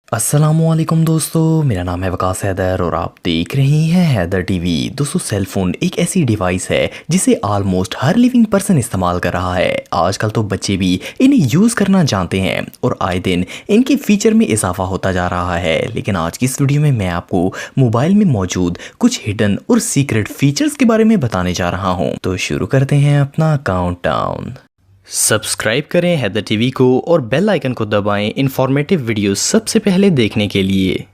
अस्सलामुअलैकुम दोस्तों, मेरा नाम है वकास हैदर और आप देख रहे हैं हैदर टीवी। दोस्तों, सेल फ़ोन एक ऐसी डिवाइस है जिसे ऑलमोस्ट हर लिविंग पर्सन इस्तेमाल कर रहा है। आजकल तो बच्चे भी इन्हें यूज़ करना जानते हैं और आए दिन इनके फीचर में इजाफा होता जा रहा है। लेकिन आज की इस वीडियो में मैं आपको मोबाइल में मौजूद कुछ हिडन और सीक्रेट फीचर्स के बारे में बताने जा रहा हूँ। तो शुरू करते हैं अपना काउंटडाउन। सब्सक्राइब करें हैदर टीवी को और बेल आइकन को दबाएं इंफॉर्मेटिव वीडियोस सबसे पहले देखने के लिए।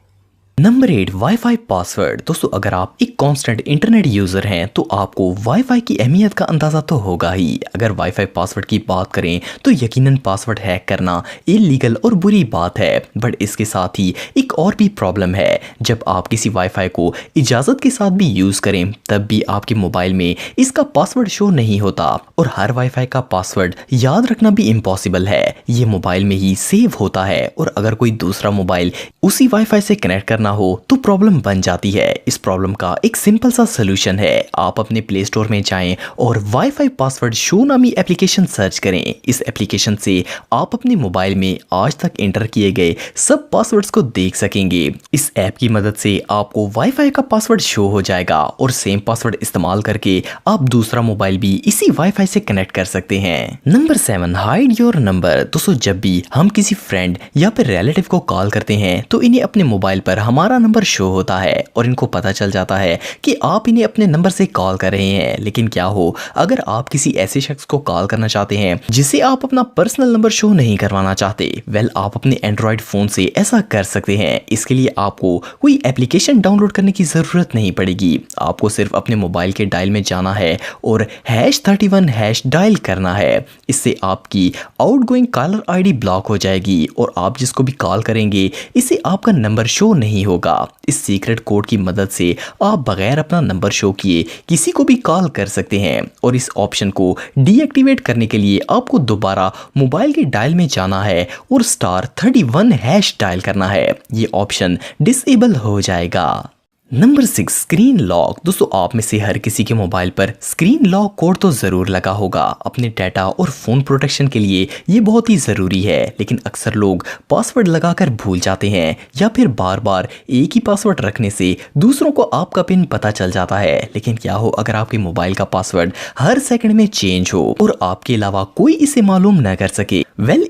Number 8, wifi password. दोस्तों, अगर आप एक कांस्टेंट इंटरनेट यूज़र हैं तो आपको वाईफाई की अहमियत का अंदाज़ा तो होगा ही। अगर वाईफाई पासवर्ड की बात करें तो यकीनन पासवर्ड हैक करना इलीगल और बुरी बात है, बट इसके साथ ही एक और भी प्रॉब्लम है। जब आप किसी वाईफाई को इजाज़त के साथ भी यूज़ करें तब भी आपके मोबाइल में इसका पासवर्ड शो नहीं होता और हर वाईफाई का पासवर्ड याद रखना भी इम्पॉसिबल है। ये मोबाइल में ही सेव होता है और अगर कोई दूसरा मोबाइल उसी वाईफाई से कनेक्ट करना हो तो प्रॉब्लम बन जाती है। इस प्रॉब्लम का एक सिंपल सा सलूशन है। आप अपने प्ले स्टोर में जाएं और वाईफाई पासवर्ड शो नामी एप्लीकेशन सर्च करें। इस एप्लीकेशन से आप अपने मोबाइल में आज तक एंटर किए गए सब पासवर्ड्स को देख सकेंगे। इस ऐप की मदद से आपको वाईफाई का पासवर्ड शो हो जाएगा और सेम पासवर्ड इस्तेमाल करके आप दूसरा मोबाइल भी इसी वाईफाई से कनेक्ट कर सकते हैं। Number 7, hide your number. दोस्तों, जब भी हम किसी फ्रेंड या फिर रिलेटिव को कॉल करते हैं तो इन्हें अपने मोबाइल पर हमारा नंबर शो होता है और इनको पता चल जाता है कि आप इन्हें अपने नंबर से कॉल कर रहे हैं। लेकिन क्या हो अगर आप किसी ऐसे शख्स को कॉल करना चाहते हैं जिसे आप अपना पर्सनल नंबर शो नहीं करवाना चाहते? आप अपने एंड्रॉइड फोन से ऐसा कर सकते हैं। इसके लिए आपको कोई एप्लीकेशन डाउनलोड करने की जरूरत नहीं पड़ेगी। आपको सिर्फ अपने मोबाइल के डायल में जाना है और #31# डायल करना है। इससे आपकी आउटगोइंग कॉलर आईडी ब्लॉक हो जाएगी और आप जिसको भी कॉल करेंगे इससे आपका नंबर शो नहीं होगा। इस सीक्रेट कोड की मदद से आप बगैर अपना नंबर शो किए किसी को भी कॉल कर सकते हैं और इस ऑप्शन को डीएक्टिवेट करने के लिए आपको दोबारा मोबाइल के डायल में जाना है और *31# डायल करना है। ये ऑप्शन डिसेबल हो जाएगा। Number 6, screen lock. दोस्तों, आप में से हर किसी के मोबाइल पर स्क्रीन लॉक कोड तो ज़रूर लगा होगा। अपने डाटा और फ़ोन प्रोटेक्शन के लिए ये बहुत ही ज़रूरी है, लेकिन अक्सर लोग पासवर्ड लगाकर भूल जाते हैं या फिर बार बार एक ही पासवर्ड रखने से दूसरों को आपका पिन पता चल जाता है। लेकिन क्या हो अगर आपके मोबाइल का पासवर्ड हर सेकंड में चेंज हो और आपके अलावा कोई इसे मालूम न कर सके?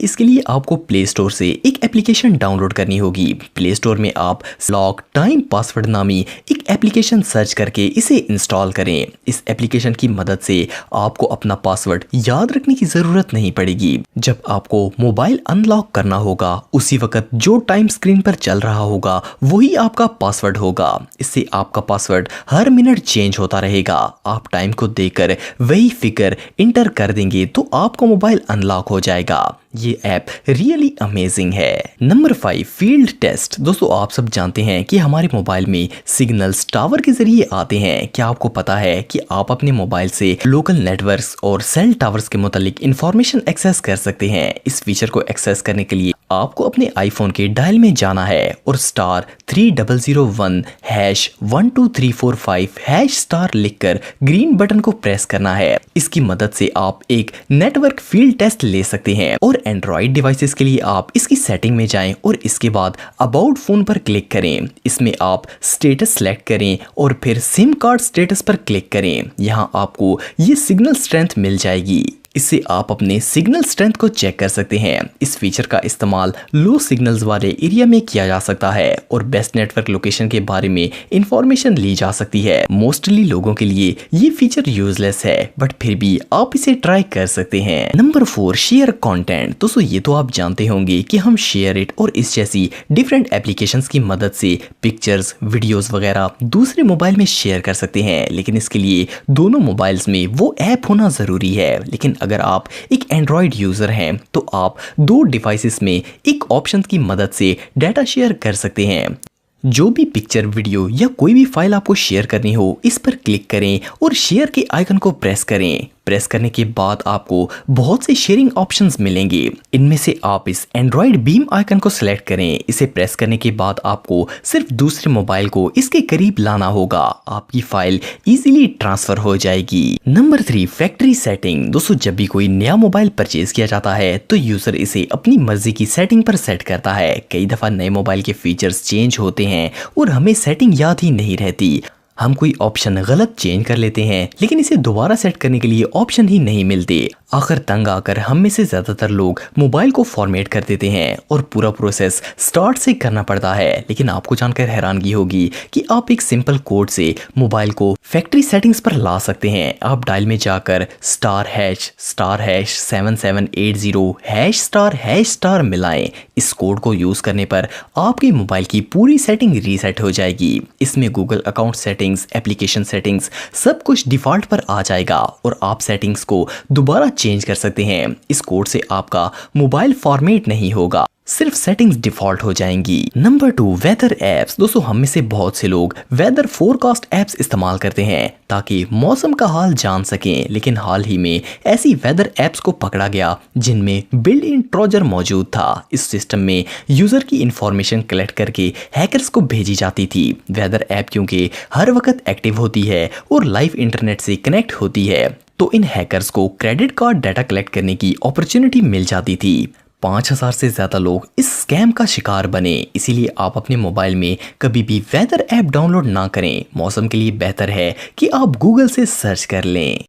इसके लिए आपको प्ले स्टोर से एक एप्लीकेशन डाउनलोड करनी होगी। प्ले स्टोर में आप लॉक टाइम पासवर्ड नामी एक एप्लीकेशन सर्च करके इसे इंस्टॉल करें। इस एप्लीकेशन की मदद से आपको अपना पासवर्ड याद रखने की जरूरत नहीं पड़ेगी। जब आपको मोबाइल अनलॉक करना होगा उसी वक्त जो टाइम स्क्रीन पर चल रहा होगा वही आपका पासवर्ड होगा। इससे आपका पासवर्ड हर मिनट चेंज होता रहेगा। आप टाइम को देखकर वही फिगर इंटर कर देंगे तो आपका मोबाइल अनलॉक हो जाएगा। ये ऐप रियली अमेजिंग है। Number 5, field test. दोस्तों, आप सब जानते हैं कि हमारे मोबाइल में सिग्नल्स टावर के जरिए आते हैं। क्या आपको पता है कि आप अपने मोबाइल से लोकल नेटवर्क्स और सेल टावर्स के मुतालिक इंफॉर्मेशन एक्सेस कर सकते हैं? इस फीचर को एक्सेस करने के लिए आपको अपने आईफोन के डायल में जाना है और *3001#12345# लिखकर ग्रीन बटन को प्रेस करना है। इसकी मदद से आप एक नेटवर्क फील्ड टेस्ट ले सकते हैं और एंड्रॉइड डिवाइसेस के लिए आप इसकी सेटिंग में जाएं और इसके बाद अबाउट फोन पर क्लिक करें। इसमें आप स्टेटस सेलेक्ट करें और फिर सिम कार्ड स्टेटस पर क्लिक करें। यहाँ आपको ये सिग्नल स्ट्रेंथ मिल जाएगी। इससे आप अपने सिग्नल स्ट्रेंथ को चेक कर सकते हैं। इस फीचर का इस्तेमाल लो सिग्नल्स वाले एरिया में किया जा सकता है और बेस्ट नेटवर्क लोकेशन के बारे में इंफॉर्मेशन ली जा सकती है। मोस्टली लोगों के लिए ये फीचर यूजलेस है, बट फिर भी आप इसे ट्राई कर सकते हैं। Number 4, share content. दोस्तों, ये तो आप जानते होंगे कि हम शेयर इट और इस जैसी डिफरेंट एप्लीकेशंस की मदद से पिक्चर्स, वीडियोस वगैरह दूसरे मोबाइल में शेयर कर सकते हैं, लेकिन इसके लिए दोनों मोबाइल्स में वो ऐप होना जरूरी है। लेकिन अगर आप एक एंड्रॉइड यूजर हैं तो आप 2 डिवाइसेस में एक ऑप्शन की मदद से डाटा शेयर कर सकते हैं। जो भी पिक्चर, वीडियो या कोई भी फाइल आपको शेयर करनी हो इस पर क्लिक करें और शेयर के आइकन को प्रेस करें। प्रेस करने के बाद आपको बहुत से शेयरिंग ऑप्शंस मिलेंगे। इनमें से आप इस एंड्रॉइड बीम आइकन को सिलेक्ट करें। इसे प्रेस करने के बाद आपको सिर्फ दूसरे मोबाइल को इसके करीब लाना होगा। आपकी फाइल इजीली ट्रांसफर हो जाएगी। Number 3, factory setting. दोस्तों, जब भी कोई नया मोबाइल परचेज किया जाता है तो यूजर इसे अपनी मर्जी की सेटिंग पर सेट करता है। कई दफा नए मोबाइल के फीचर्स चेंज होते हैं और हमें सेटिंग याद ही नहीं रहती। हम कोई ऑप्शन गलत चेंज कर लेते हैं लेकिन इसे दोबारा सेट करने के लिए ऑप्शन ही नहीं मिलते। आखिर तंग आकर हम में से ज्यादातर लोग मोबाइल को फॉर्मेट कर देते हैं और पूरा प्रोसेस स्टार्ट से करना पड़ता है। लेकिन आपको जानकर हैरानगी होगी कि आप एक सिंपल कोड से मोबाइल को फैक्ट्री सेटिंग्स पर ला सकते हैं। आप डायल में जाकर *#*7780 मिलाएं। इस कोड को यूज करने पर आपके मोबाइल की पूरी सेटिंग रीसेट हो जाएगी। इसमें Google account settings, application settings सब कुछ डिफॉल्ट पर आ जाएगा और आप सेटिंग्स को दोबारा चेंज कर सकते हैं। इस कोड से आपका मोबाइल फॉर्मेट नहीं होगा, सिर्फ सेटिंग्स डिफॉल्ट हो जाएंगी। Number 2, weather apps. दोस्तों, हम में से बहुत से लोग वेदर फोरकास्ट एप्स इस्तेमाल करते हैं ताकि मौसम का हाल जान सकें। लेकिन हाल ही में ऐसी वेदर एप्स को पकड़ा गया जिनमें बिल्ट इन ट्रोजन मौजूद था। इस सिस्टम में यूजर की इंफॉर्मेशन कलेक्ट करके हैकर्स को भेजी जाती थी। वेदर ऐप क्योंकि हर वक्त एक्टिव होती है और लाइव इंटरनेट से कनेक्ट होती है तो इन हैकर्स को क्रेडिट कार्ड डाटा कलेक्ट करने की अपॉर्चुनिटी मिल जाती थी। 5000 से ज्यादा लोग इस स्कैम का शिकार बने। इसीलिए आप अपने मोबाइल में कभी भी वेदर ऐप डाउनलोड ना करें। मौसम के लिए बेहतर है कि आप गूगल से सर्च कर लें।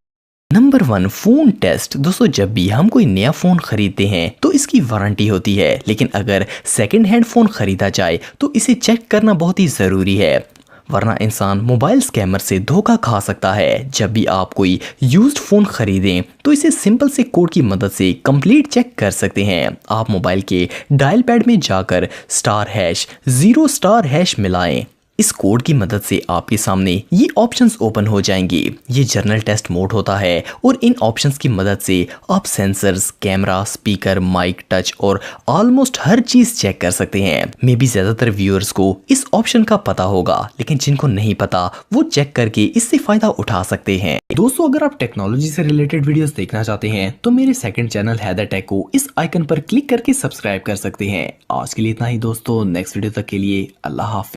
Number 1, phone test. दोस्तों, जब भी हम कोई नया फोन खरीदते हैं तो इसकी वारंटी होती है, लेकिन अगर सेकंड हैंड फोन खरीदा जाए तो इसे चेक करना बहुत ही जरूरी है, वरना इंसान मोबाइल स्कैमर से धोखा खा सकता है। जब भी आप कोई यूज्ड फोन खरीदें तो इसे सिंपल से कोड की मदद से कंप्लीट चेक कर सकते हैं। आप मोबाइल के डायल पैड में जाकर *#0* मिलाएं। इस कोड की मदद से आपके सामने ये ऑप्शंस ओपन हो जाएंगे। ये जर्नल टेस्ट मोड होता है और इन ऑप्शंस की मदद से आप sensors, camera, speaker, mic, touch और ऑलमोस्ट हर चीज चेक कर सकते हैं। मे बी ज्यादातर व्यूअर्स को इस ऑप्शन का पता होगा, लेकिन जिनको नहीं पता वो चेक करके इससे फायदा उठा सकते हैं। दोस्तों, अगर आप टेक्नोलॉजी से रिलेटेड वीडियोस देखना चाहते हैं तो मेरे सेकंड चैनल हैदर टेक को इस आइकन पर क्लिक करके सब्सक्राइब कर सकते हैं। आज के लिए इतना ही दोस्तों, नेक्स्ट वीडियो तक के लिए अल्लाह हाफिज।